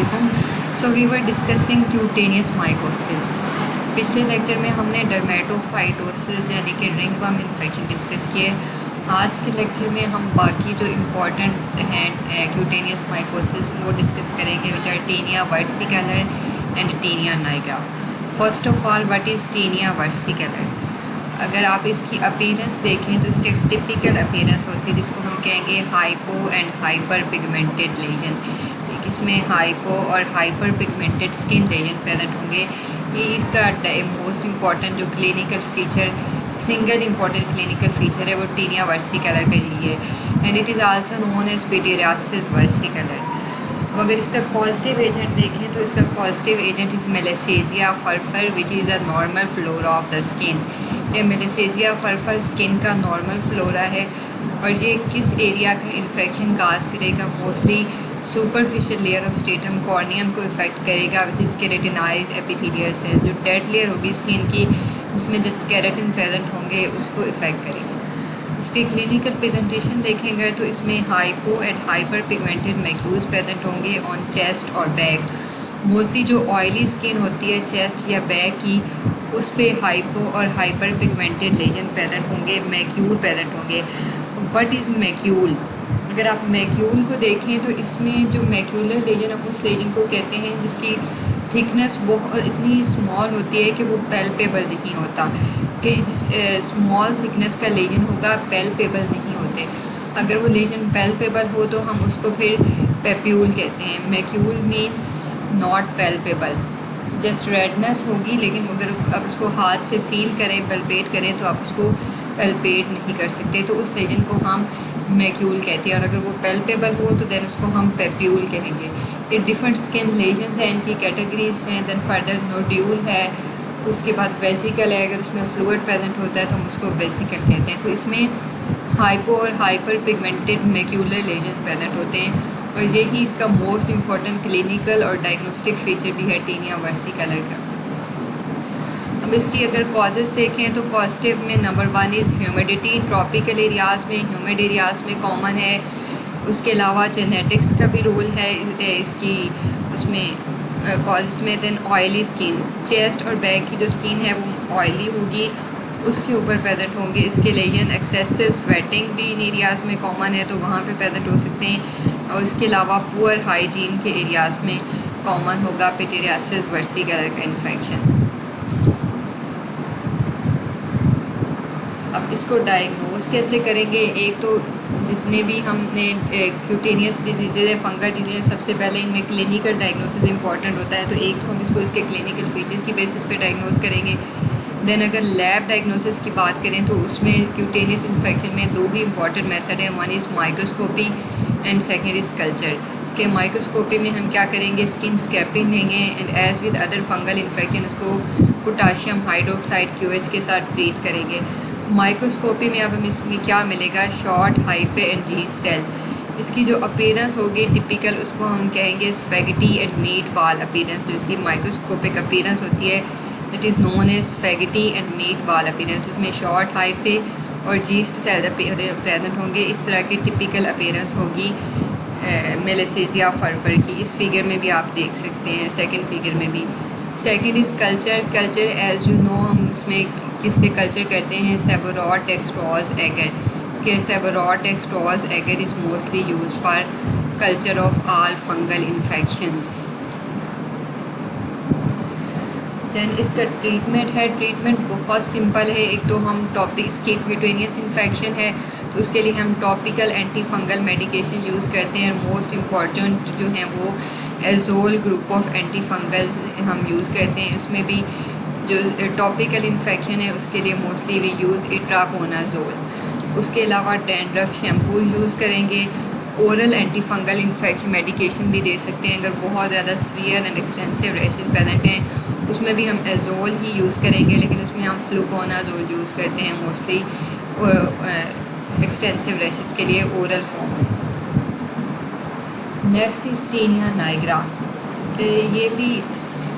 अस्सलामुअलैकुम। So we were discussing cutaneous mycosis. पिछले lecture में हमने डर्मेटोफाइटोसिस यानी कि रिंगवर्म इन्फेक्शन डिस्कस किए। आज के लेक्चर में हम बाकी जो इम्पॉर्टेंट हैं क्यूटेनियस माइकोसिस वो डिस्कस करेंगे, which are tinea versicolor and tinea nigra. First of all, what is tinea versicolor? अगर आप इसकी अपीयरेंस देखें तो इसकी एक टिपिकल अपीयरेंस होती है जिसको हम कहेंगे hypo and hyper pigmented lesion. इसमें हाइपो और hyper pigmented skin lesion present होंगे। ये इसका मोस्ट इम्पॉर्टेंट जो clinical feature, single important clinical feature है वो टेनिया वर्सिकलर का ही है, and it is also known as pityriasis versicolor. अगर इसका पॉजिटिव एजेंट देखें तो इसका positive agent is malassezia furfur which is a normal flora of the skin. ये मेलेसेजिया फरफर स्किन का नॉर्मल फ्लोरा है और ये किस एरिया का इन्फेक्शन काज करेगा? Mostly superficial layer of stratum corneum को इफेक्ट करेगा, विच इज़ केरेटिनाइज्ड एपिथेलियल सेल। जो डेड लेयर होगी स्किन की जिसमें जस्ट केराटिन प्रेजेंट होंगे उसको इफेक्ट करेगा। इसके क्लिनिकल प्रेजेंटेशन देखेंगे तो इसमें hypo and hyper pigmented macules present होंगे ऑन चेस्ट और बैक। मोस्टली जो ऑयली स्किन होती है चेस्ट या बैक की, उस पे हाइपो और हाइपर पिगमेंटेड लेजन प्रेजेंट होंगे, मैक्यूल प्रेजेंट होंगे। What is macule? अगर आप मैक्यूल को देखें तो इसमें जो मैक्यूलर लेजन, हम उस लेजन को कहते हैं जिसकी थिकनेस बहुत इतनी स्मॉल होती है कि वो पैल्पेबल नहीं होता, कि जिस स्मॉल थिकनेस का लेजन होगा पैल्पेबल नहीं होते। अगर वो लेजन पैल्पेबल हो तो हम उसको फिर पेप्यूल कहते हैं। Macule means not palpable, just redness होगी, लेकिन अगर आप उसको हाथ से फील करें, पल्पेट करें तो आप उसको पल्पेट नहीं कर सकते, तो उस लेजन को हम मैक्यूल कहते हैं। और अगर वो पैल्पेबल हो तो देन उसको हम पेप्यूल कहेंगे। ये डिफरेंट स्किन लेजन्स हैं, इनकी कैटेगरीज हैं। देन फर्दर नोड्यूल है, उसके बाद वेसिकल है, अगर उसमें फ्लूइड प्रेजेंट होता है तो हम उसको वेसिकल कहते हैं। तो इसमें हाइपो और hyper pigmented macular lesion present होते हैं और यही इसका मोस्ट इम्पॉर्टेंट क्लिनिकल और डायग्नोस्टिक फीचर भी है टेनिया वर्सिकलर का। अब इसकी अगर कॉजेज़ देखें तो पॉजिटिव में number 1 is humidity. Tropical areas में, ह्यूमिड एरियाज़ में कॉमन है। उसके अलावा जेनेटिक्स का भी रोल है इसकी उसमें कॉजेज़ में। देन ऑयली स्किन, चेस्ट और बैक की जो स्किन है वो ऑयली होगी, उसके ऊपर प्रेजेंट होंगे इसके लेजन। एक्सेसिव स्वेटिंग भी इन एरियाज़ में कॉमन है तो वहाँ पे प्रेजेंट हो सकते हैं। और इसके अलावा पुअर हाइजीन के एरियाज़ में कॉमन होगा पिटीरियासिस वर्सिकलर का इन्फेक्शन। अब इसको डायग्नोज कैसे करेंगे? एक तो जितने भी हमने क्यूटेनियस डिजीज़ है, फंगल डिजीज़, सबसे पहले इनमें क्लिनिकल डायग्नोसिस इंपॉर्टेंट होता है, तो एक तो हम इसको इसके क्लिनिकल फीचर्स की बेसिस पे डायग्नोज करेंगे। देन अगर लैब डायग्नोसिस की बात करें तो उसमें क्यूटेनियस इन्फेक्शन में दो ही इंपॉर्टेंट मेथड है, one is microscopy and second is culture. कि माइक्रोस्कोपी में हम क्या करेंगे, स्किन स्कैपिंग लेंगे and as with other fungal infection उसको पोटाशियम हाइड्रोक्साइड QH के साथ ट्रीट करेंगे। माइक्रोस्कोपी में अब हम इसमें क्या मिलेगा, short hyphae and yeast cell. इसकी जो अपीयरेंस होगी टिपिकल उसको हम कहेंगे spaghetti and meatball appearance. जो इसकी माइक्रोस्कोपिक अपीयरेंस होती है that is known as spaghetti and meatball appearance. इसमें शॉर्ट हाइफे और जीस्ट सेल प्रेजेंट होंगे। इस तरह की टिपिकल अपीयरेंस होगी मेलेसेजिया फरफर की। इस फिगर में भी आप देख सकते हैं, सेकंड फिगर में भी। Second is culture. Culture as you know हम इसमें किससे कल्चर करते हैं, सेबोरॉट डेक्सट्रोज एगर के। Sabouraud dextrose agar is mostly use for culture of all fungal infections. Then इसका ट्रीटमेंट है, ट्रीटमेंट बहुत सिंपल है। एक तो हम टॉपिक, इसकी क्यूटेनियस इन्फेक्शन है तो उसके लिए हम topical anti fungal medication use करते हैं। मोस्ट इम्पॉर्टेंट जो हैं वो azole group of anti fungal हम यूज़ करते हैं। इसमें भी जो टॉपिकल इन्फेक्शन है उसके लिए मोस्टली वी यूज़ इट्राकोनाजोल। उसके अलावा डैंड्रफ शैम्पू यूज़ करेंगे। Oral anti fungal infection medication भी दे सकते हैं अगर बहुत ज़्यादा severe and extensive rashes present हैं, उसमें भी हम एजोल ही यूज़ करेंगे, लेकिन उसमें हम फ्लूकोनाजोल यूज़ करते हैं मोस्टली एक्सटेंसिव रैशेस के लिए ओरल फॉर्म में। Next is tinea nigra. ये भी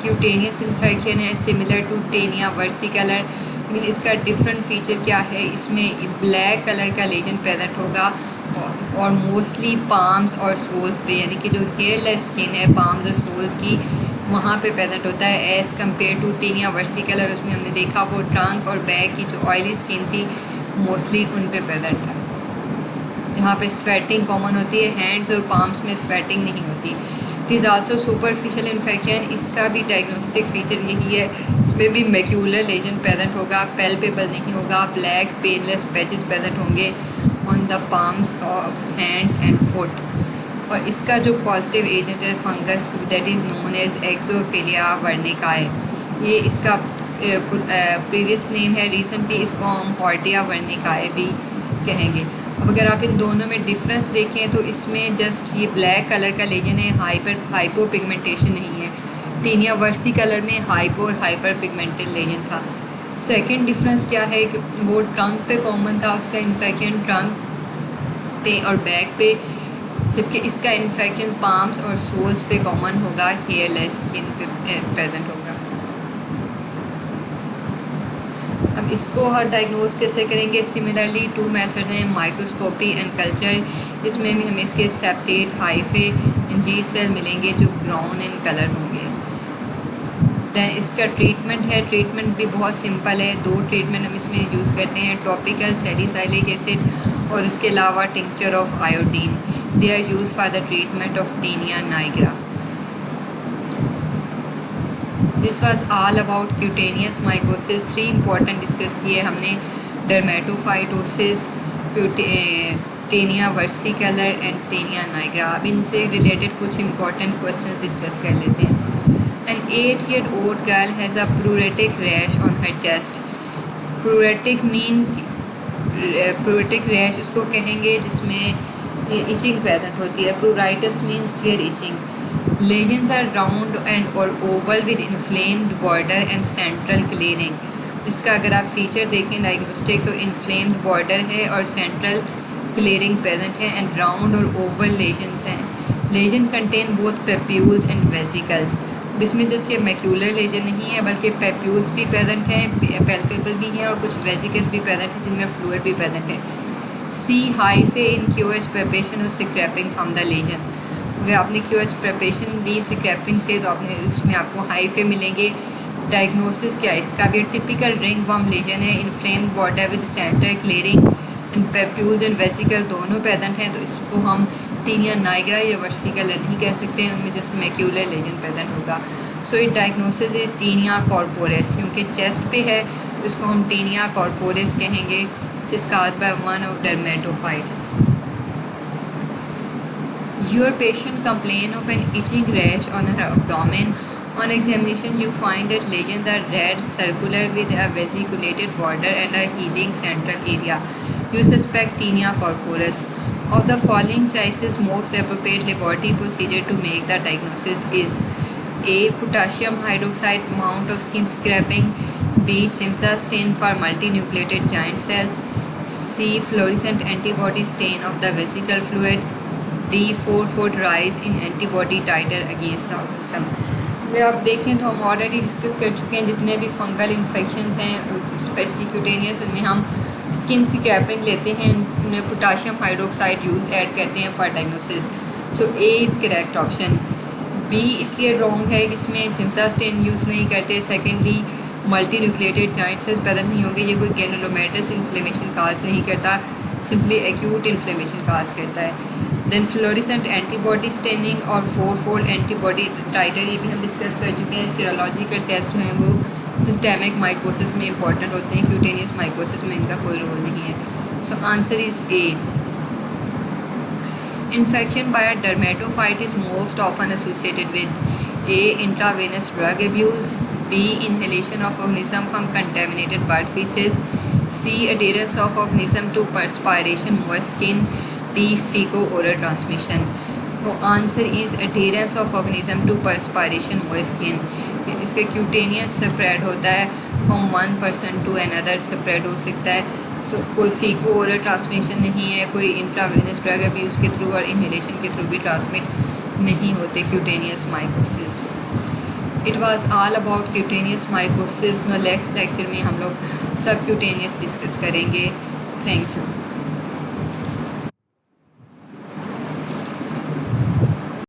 क्यूटेनियस इन्फेक्शन है सिमिलर टू टेनिया वर्सिकलर, लेकिन इसका डिफरेंट फीचर क्या है, इसमें ब्लैक कलर का लेजन प्रेजेंट होगा और और मोस्टली पाम्स और सोल्स पे, यानी कि जो हेयरलेस स्किन है पाम्स और सोल्स की, वहाँ पे प्रेजेंट होता है as compare to tinea versicolor. उसमें हमने देखा वो ट्रंक और बैक की जो ऑयली स्किन थी मोस्टली उन पे प्रेजेंट था, जहाँ पे स्वेटिंग कॉमन होती है, हैंड्स और पाम्स में स्वेटिंग नहीं होती। It is also superficial infection, इसका भी डायग्नोस्टिक फीचर यही है, इसमें भी मैक्यूलर लेजन प्रेजेंट होगा, पैल्पेबल नहीं होगा, ब्लैक पेनलेस पैचेस प्रेजेंट होंगे on the palms of hands and foot. और इसका जो पॉजिटिव एजेंट है fungus that is known as exophiala werneckii, ये इसका प्रीवियस नेम है, रिसेंटली इसको हम हॉर्टिया वर्निकाए भी कहेंगे। अब अगर आप इन दोनों में डिफरेंस देखें तो इसमें जस्ट ये ब्लैक कलर का लेजन है, हाइपो पिगमेंटेशन नहीं है। टीनिया वर्सी कलर में हाइपो और हाइपर पिगमेंटेड लेजन था। सेकंड डिफरेंस क्या है कि वो ट्रंक पे कॉमन था, उसका इन्फेक्शन ट्रंक पे और बैक पे, जबकि इसका इन्फेक्शन पाम्स और सोल्स पे कॉमन होगा, हेयरलेस स्किन पे प्रेजेंट होगा। अब इसको हर डायग्नोज कैसे करेंगे? सिमिलरली टू मेथड्स हैं, माइक्रोस्कोपी एंड कल्चर। इसमें भी हमें इसके सेप्टेट हाइफे जी सेल मिलेंगे जो ब्राउन इन कलर होंगे। दैन इसका ट्रीटमेंट है, ट्रीटमेंट भी बहुत सिंपल है, दो ट्रीटमेंट हम इसमें यूज़ करते हैं, टॉपिकल सैलिसाइलिक एसिड और उसके अलावा tincture of iodine. They are use for the treatment of tinea nigra. This was all about cutaneous mycosis. 3 important discuss किए हमने, dermatophytosis, tinea versicolor and tinea nigra. अब इनसे रिलेटेड कुछ इंपॉर्टेंट क्वेश्चंस डिस्कस कर लेते हैं। An 8-year-old girl has a pruritic rash on her chest. Pruritic rash उसको कहेंगे जिसमें इचिंग प्रेजेंट होती है। Pruritus means severe itching. Lesions are round and or oval with inflamed border and central clearing. इसका अगर आप फीचर देखें diagnostic तो इन्फ्लेम्ड बॉर्डर है और सेंट्रल क्लियरिंग प्रेजेंट है एंड राउंड और ओवल लेजन्स हैं। Lesion contain both papules and vesicles. इसमें जस्ट ये मैक्यूलर लेजन नहीं है बल्कि पेप्यूल्स भी प्रेजेंट हैं, पैल्पेबल भी हैं और कुछ वेसिकल्स भी प्रेजेंट हैं जिनमें फ्लूइड भी प्रेजेंट है। सी हाइफे इन क्यूएच प्रेपरेशन और स्क्रैपिंग फ्रॉम द लेजन। अगर आपने क्यूएच प्रेपरेशन दी स्क्रैपिंग से तो आपने इसमें आपको हाइफे मिलेंगे। डायग्नोसिस क्या है इसका? भी टिपिकल रिंग वर्म लेजन है, inflamed border with centre clearing and papules and vesicle दोनों प्रेजेंट हैं, तो इसको हम टीनिया नाइग्रा या वर्सिकलर नहीं कह सकते हैं, उनमें जस्ट मैक्यूलर लेजन प्रेजेंट होगा। So it diagnosis is tinea corporis, क्योंकि चेस्ट पे है तो इसको हम टीनिया कॉर्पोरस कहेंगे, जिसका caused by one of dermatophytes. Your patient complain of an itching rash on her abdomen. On examination, you find that lesions are red, circular with a vesiculated border and a healing central area. You suspect tinea corporis. Of the following choices, most appropriate laboratory procedure to make the diagnosis is A. Potassium hydroxide mount of skin scraping. B. Chimta stain for multinucleated giant cells. C. Fluorescent antibody stain of the vesical fluid. D. 4-fold rise in antibody titer against the organism. वे आप देखें तो हम already discuss कर चुके हैं जितने भी fungal infections हैं स्पेशली क्यूटेनियस, उनमें हम स्किन स्क्रैपिंग लेते हैं, उनमें पोटाशियम हाइड्रोक्साइड यूज़ ऐड करते हैं for diagnosis. So A is correct option. B इसलिए रॉन्ग है कि इसमें जिम्सा स्टेन यूज़ नहीं करते। Secondly multi nucleated giant cells पैदा नहीं होंगे, ये कोई ग्रेनुलोमेटस इन्फ्लेमेशन काज नहीं करता, सिंपली एक्यूट इन्फ्लेमेशन काज करता है। देन फ्लोरिसेंट एंटीबॉडी स्टेनिंग और 4-fold एंटीबॉडी टाइटर, ये भी हम डिस्कस कर चुके हैं। सीरोलॉजिकल टेस्ट जो हैं वो सिस्टेमिक माइकोसिस में इंपॉर्टेंट होते हैं, क्यूटेनियस माइकोसिस में इनका कोई रोल नहीं है। So answer is A. Infection by a dermatophyte is most often associated with A. Intravenous drug abuse, B. Inhalation of organism from contaminated bird faeces, C. adherence of organism to perspiration moist skin, D. fecal-oral transmission. तो answer is adherence of organism to perspiration moist skin. इसका cutaneous spread होता है from one person to another spread हो सकता है। सो कोई फीको-ओरल transmission नहीं है, कोई इंट्रावेनस ड्रग अब्यूज़ के थ्रू और इनहेलेशन के थ्रू भी ट्रांसमिट नहीं होते cutaneous mycosis. It was all about cutaneous mycosis. Next lecture में हम लोग सब क्यूटेनियस डिस्कस करेंगे। Thank you.